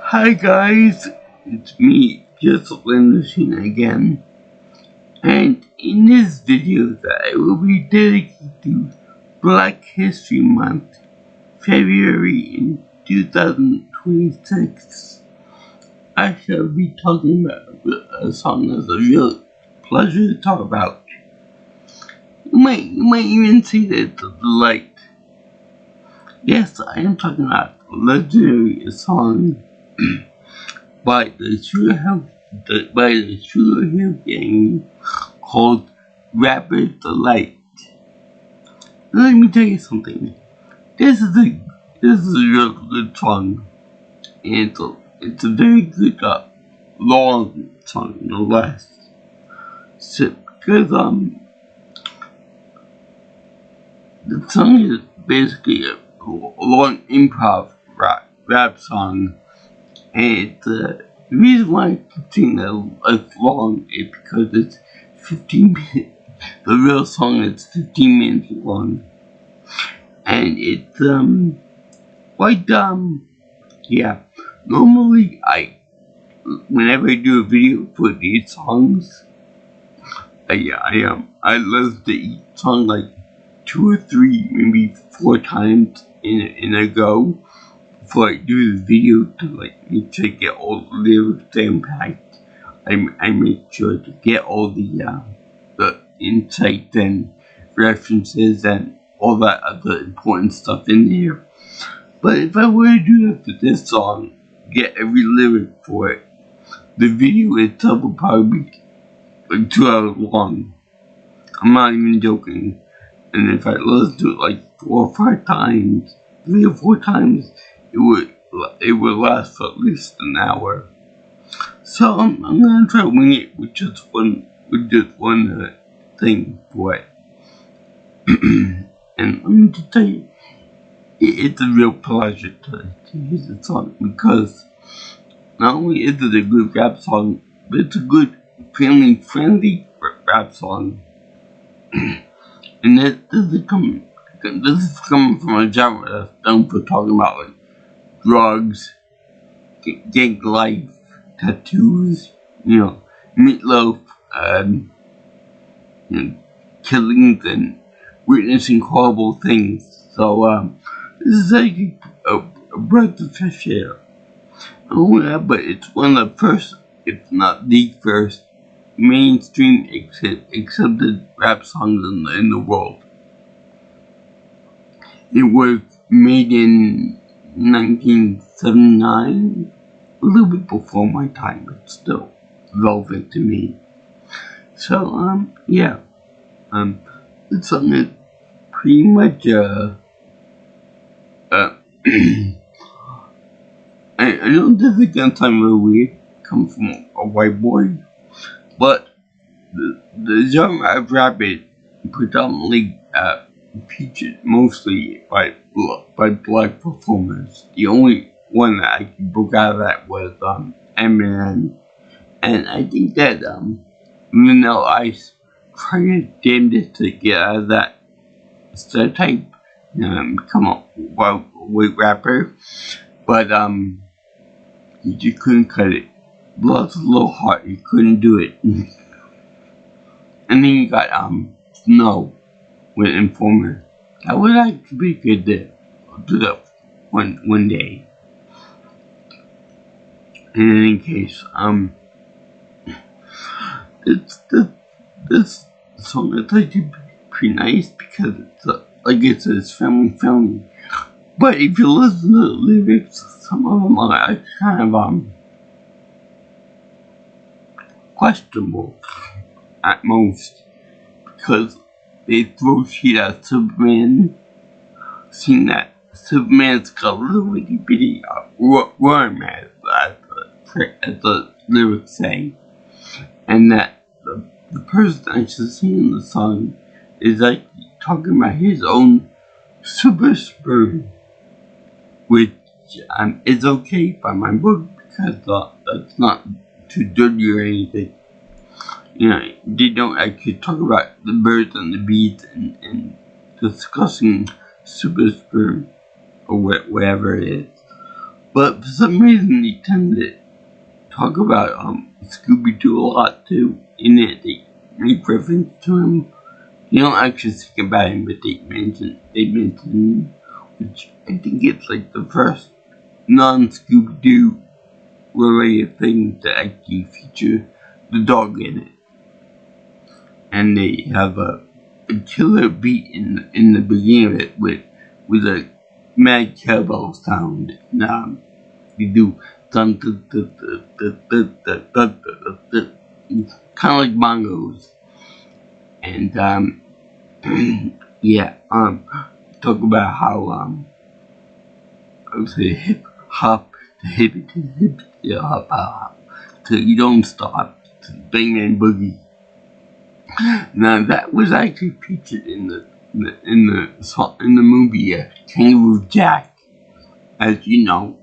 Hi guys, it's me, just Machine again, and in this video that I will be dedicated to Black History Month, February in 2026, I shall be talking about a song that's a real pleasure to talk about. You might even say that it's a delight. Yes, I am talking about a legendary song by the SugarHill gang called Rapid Delight. Let me tell you something. This is a real good song, and it's a very good long song, no less. So, because the song is basically a long improv rap song. And the reason why I keep saying that it's long is because it's 15 minutes. The real song is 15 minutes long. And it's, yeah. Normally, whenever I do a video for these songs, I listen to each song like 2 or 3, maybe 4 times in a go. Before I do the video to make sure to get all the lyrics down packed, I make sure to get all the insight and references and all that other important stuff in there. But if I were to do that for this song, get every lyric for it, the video itself would probably be like 2 hours long. I'm not even joking. And if I listen to it like 4 or 5 times, 3 or 4 times, it would last for at least an hour. So I'm gonna try to wing it with just one thing for it. And let me just tell you, it's a real pleasure to use the song because not only is it a good rap song, but it's a good family-friendly rap song. And this is coming from a genre that's known for talking about like drugs, gang life, tattoos, meatloaf, killings and witnessing horrible things. So this is like a breath of fresh air. Oh yeah, but it's one of the first, if not the first, mainstream accepted rap songs in the world. It was made in 1979, a little bit before my time, but still relevant to me. So, this song is pretty much, I know this is gonna sound really weird, come from a white boy, but the genre of rap is predominantly, featured mostly by black performers. The only one that I broke out of that was Eminem, and I think that Vanilla Ice tried his damnedest to get out of that stereotype, become a white rapper, but he just couldn't cut it. Blood's a little hard, he couldn't do it. And then you got Snow with Informer. That would actually be good to do that one day. In any case, this song is actually pretty nice because it's like I said, it's family. But if you listen to the lyrics, some of them are kind of questionable at most because they throw shit at Superman, seeing that Superman's got a little bitty worm as the lyrics say, and that the person actually singing the song is like talking about his own super sperm, which is okay by my book because that's not too dirty or anything. They don't actually talk about the birds and the bees and discussing super sperm or whatever it is. But for some reason, they tend to talk about Scooby-Doo a lot too. In it, they make reference to him. You don't actually speak about him, but they mention him, which I think it's like the first non-Scooby-Doo related thing to actually feature the dog in it. And they have a killer beat in the beginning of it with a mad cowbell sound. And they do dun dun dun dun dun dun dun dun dun dun, kind of like bongos. And talk about how I would say hip hop, hip hop hop, till you don't stop, to bang and boogie. Now that was actually featured in the movie Kangaroo Jack. As you know,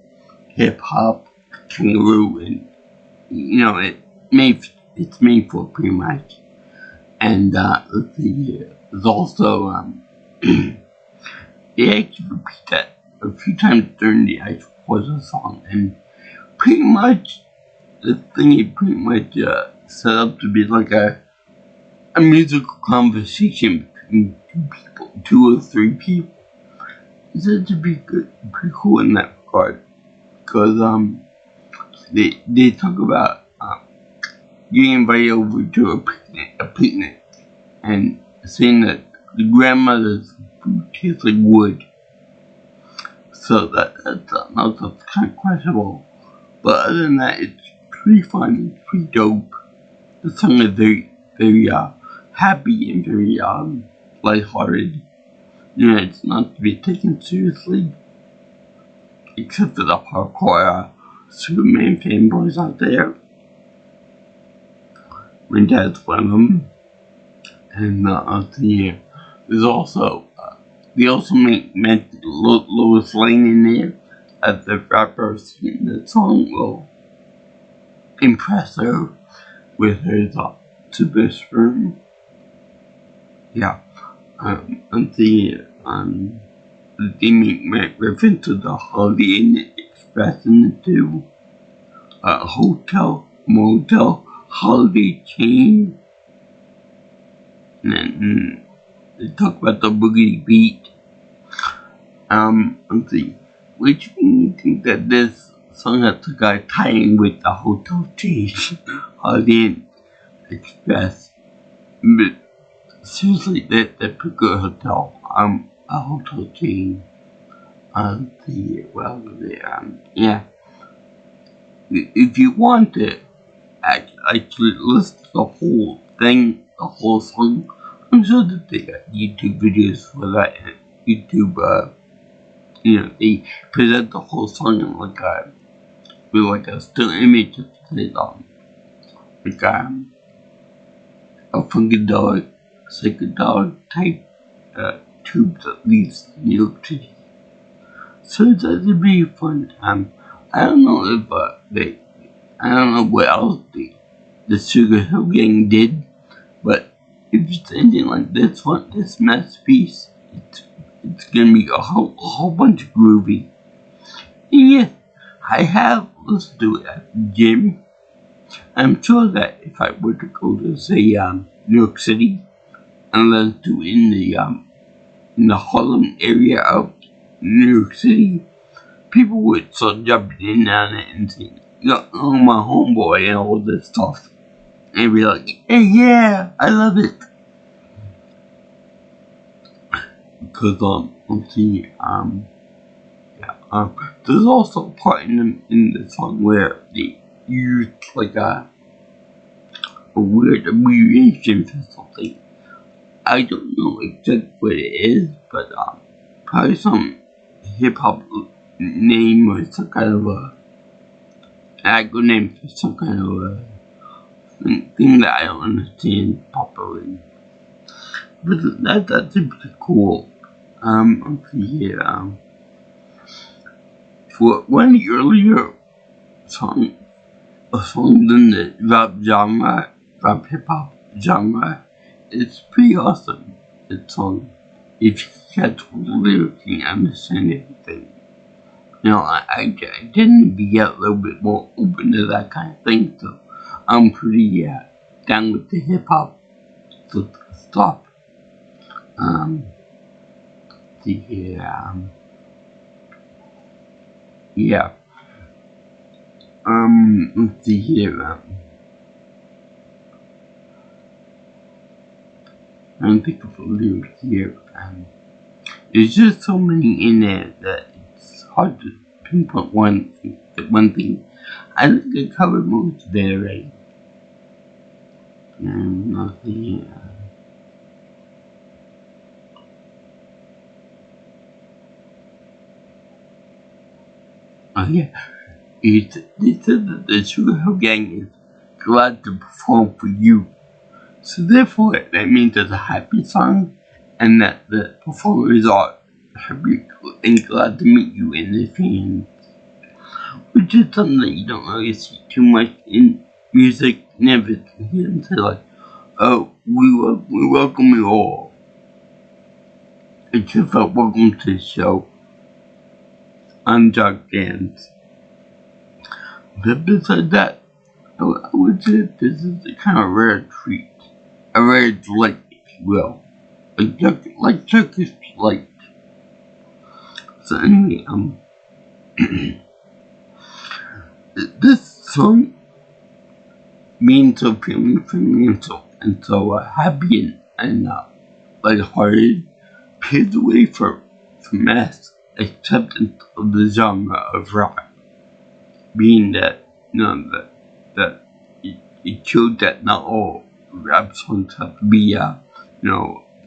hip hop, kangaroo, and it's made for pretty much. And let's see here. There's also they actually repeat that a few times during the actual course of the song, and pretty much the thing is pretty much set up to be like a musical conversation between two or three people. It's said to be good, pretty cool in that regard, because they talk about getting invited over to a picnic, and saying that the grandmother's food tastes like wood. So that's kind of questionable. But other than that, it's pretty fun, it's pretty dope. The song is very happy and very lighthearted. It's not to be taken seriously, except for the hardcore Superman fanboys out there. My dad's one of them. And there's also they also mention Lois Lane in there as the rapper singing the song will impress her with her super sperm. Yeah. They make reference to the Holiday Inn Express in the two. Hotel, motel, holiday chain. And then they talk about the boogie beat. Which made me think that this song has to go tying with the hotel chain, Holiday Inn Express. But seriously, that particular hotel, a hotel chain. If you want to actually listen to the whole thing, the whole song, I'm sure that they got YouTube videos for that. YouTube, they present the whole song in with a still image of a funkadelic, psychedelic type tube that leaves New York City. So it's actually pretty fun. I don't know if I don't know what else the SugarHill gang did, but if it's anything like this masterpiece, it's gonna be a whole bunch of groovy. And yeah, I have listened to it at the gym. I'm sure that if I were to go to say New York City and listen to it in the Harlem area of New York City, people would start jumping in on it and saying, "Oh, my homeboy," and all this stuff, and be like, "Hey, yeah, I love it." Because there's also a part in the song where they use like a weird abbreviation for something. I don't know exactly what it is, but probably some hip hop name or some kind of a acronym for some kind of a thing that I don't understand properly. But that's pretty cool. For one of the earlier songs in the rap hip hop genre, it's pretty awesome. That song, if you catch all the lyrics and understand everything. I tend to be a little bit more open to that kind of thing, so I'm pretty down with the hip hop stuff. Um, the yeah. Let's see here. I don't think of the lyrics here. There's just so many in there that it's hard to pinpoint one thing. I think the cover most of it already. Nothing. Oh yeah, they said that the SugarHill gang is glad to perform for you. So therefore, that means it's a happy song, and that the performers are happy and glad to meet you in the fans, which is something that you don't really see too much in music. Never hear them say like, "Oh, we welcome you all." It's just like welcome to the show. I'm Doug Gans. But besides that, I would say this is a kind of rare treat, a rare delight, if you will, like Turkish delight. So anyway, this song being so family friendly and so happy and lighthearted paves the way for mass acceptance of the genre of rap. Being that that it showed that not all rap songs have to be down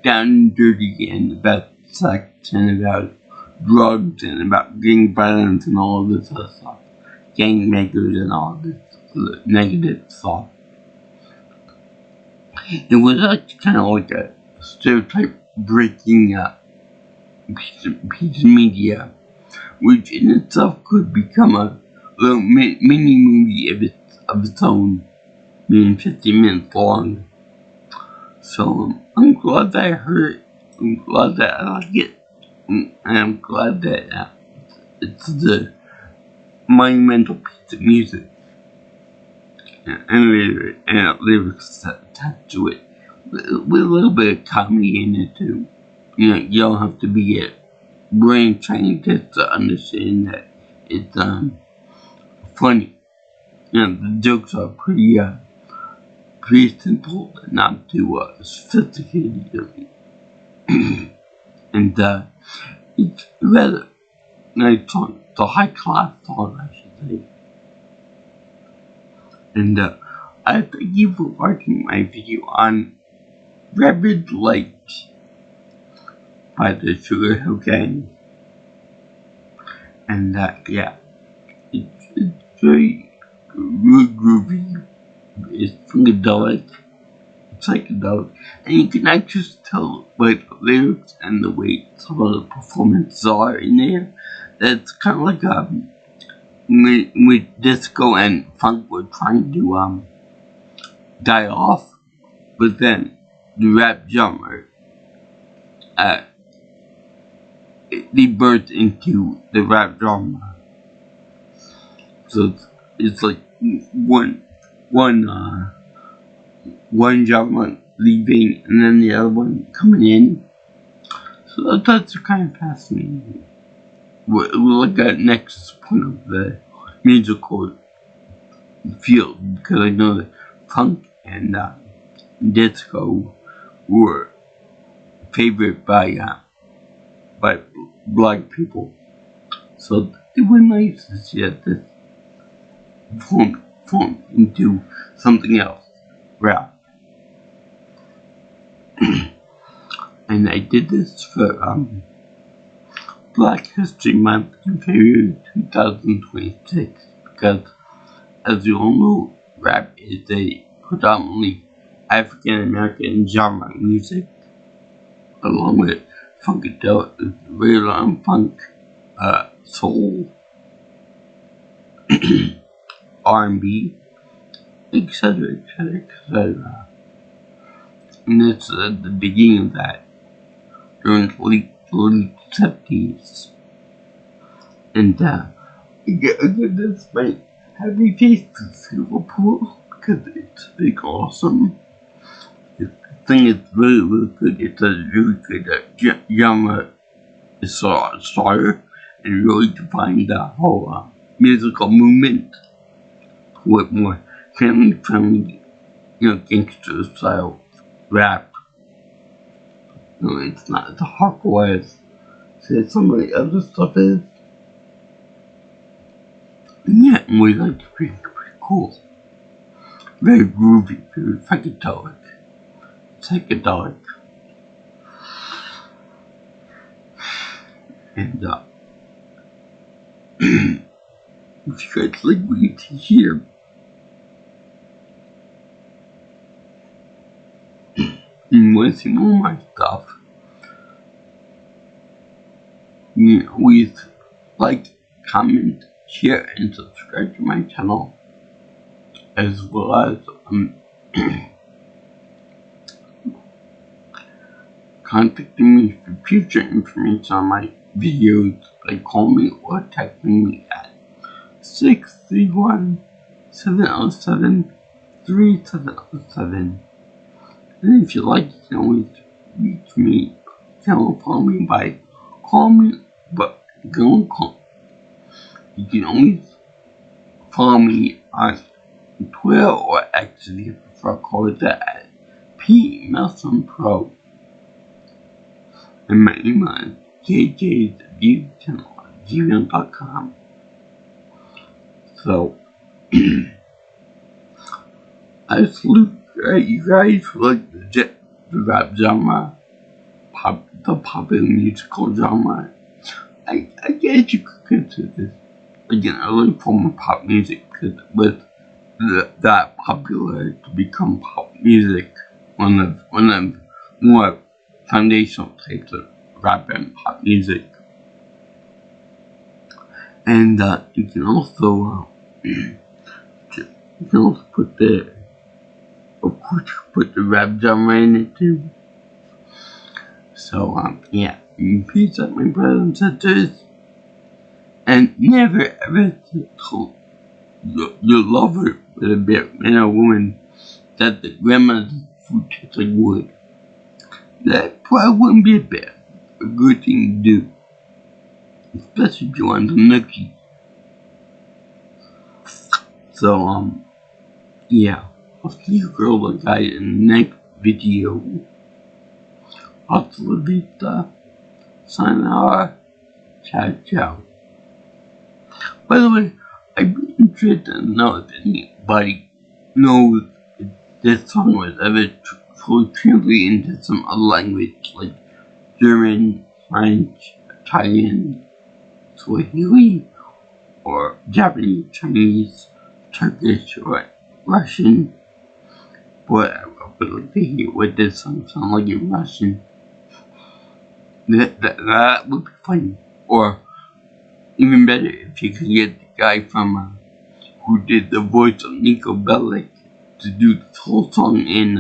and dirty and about sex and about drugs and about gang violence and all of this other stuff, gang makers and all this negative stuff. It was actually kind of like a stereotype breaking piece of media, which in itself could become a little mini movie of its own, being 50 minutes long. So I'm glad that I heard it. I'm glad that I like it. And I'm glad that it's the monumental piece of music and lyrics attached to it with a little bit of comedy in it too. You don't have to be a brain scientist to understand that it's funny. The jokes are pretty simple and not too sophisticated. And it's rather nice song. It's a high class song, I should say. And I thank you for watching my video on Rapid Light by the SugarHill gang. And yeah, it's very really groovy. It's psychedelic. And you can actually tell by the lyrics and the way some of the performances are in there. That's kind of like with disco and funk were trying to die off, but then the rap genre they birthed into the rap genre. So it's like one genre leaving and then the other one coming in. So that's kind of fascinating. We'll look at next point of the musical field, because I know that funk and disco were favored by black people. So it was nice to see that this formed into something else, rap. And I did this for Black History Month in February 2026 because, as you all know, rap is a predominantly African American genre of music, along with funkadelic, real funk, soul, R&B, etc., etc., etc. And it's at the beginning of that, during the late 70s. And again, this might have me taste the Singapore because it's big awesome. The thing is really, really good. It's a really good genre starter and really define the whole musical movement with more family-friendly, gangster style rap. It's not as hardcore as some of the other stuff is. And yeah, we like to be pretty cool. Very groovy, very psychedelic. And if you guys like what you hear, and want to see more of my stuff, always like, comment, share, and subscribe to my channel, as well as contacting me for future information on my videos by calling me or texting me at 631-707-3707. And if you like, you can always reach me, telephone me by calling me, but don't call. You can always follow me on Twitter or X if you prefer, call it at PMelsonPro. And my email is jjsviewchannel@gmail.com. So, I salute you guys for like the rap genre, the popular musical genre. I guess you could consider this again a early form of pop music because with that popular to become pop music, one of more foundational types of rap and pop music. And you can also put the rap genre in it too. So yeah, peace out, my brothers and sisters, and never ever tell your lover with a man or woman that the grandma's food tastes like wood. That probably wouldn't be a good thing to do, especially if you want the nookie. So yeah, I'll see you girls guys in the next video. Hasta la vista, sayonara, ciao. By the way, I'd be interested to know if anybody knows if this song was ever fully translated into some other language like German, French, Italian, Swahili, or Japanese, Chinese, Turkish, or Russian. But I would like to hear what this song sounds like in Russian. That would be fun. Or even better, if you could get the guy from who did the voice of Nico Bellic to do the whole song in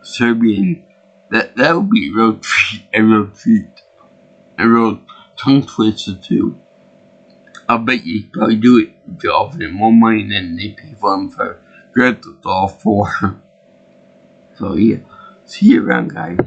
Serbian. That would be a real treat, a real tongue twister too. I'll bet you probably do it if you offer them more money than they pay for them for Grand Theft Auto 4. So yeah, see you around, guys.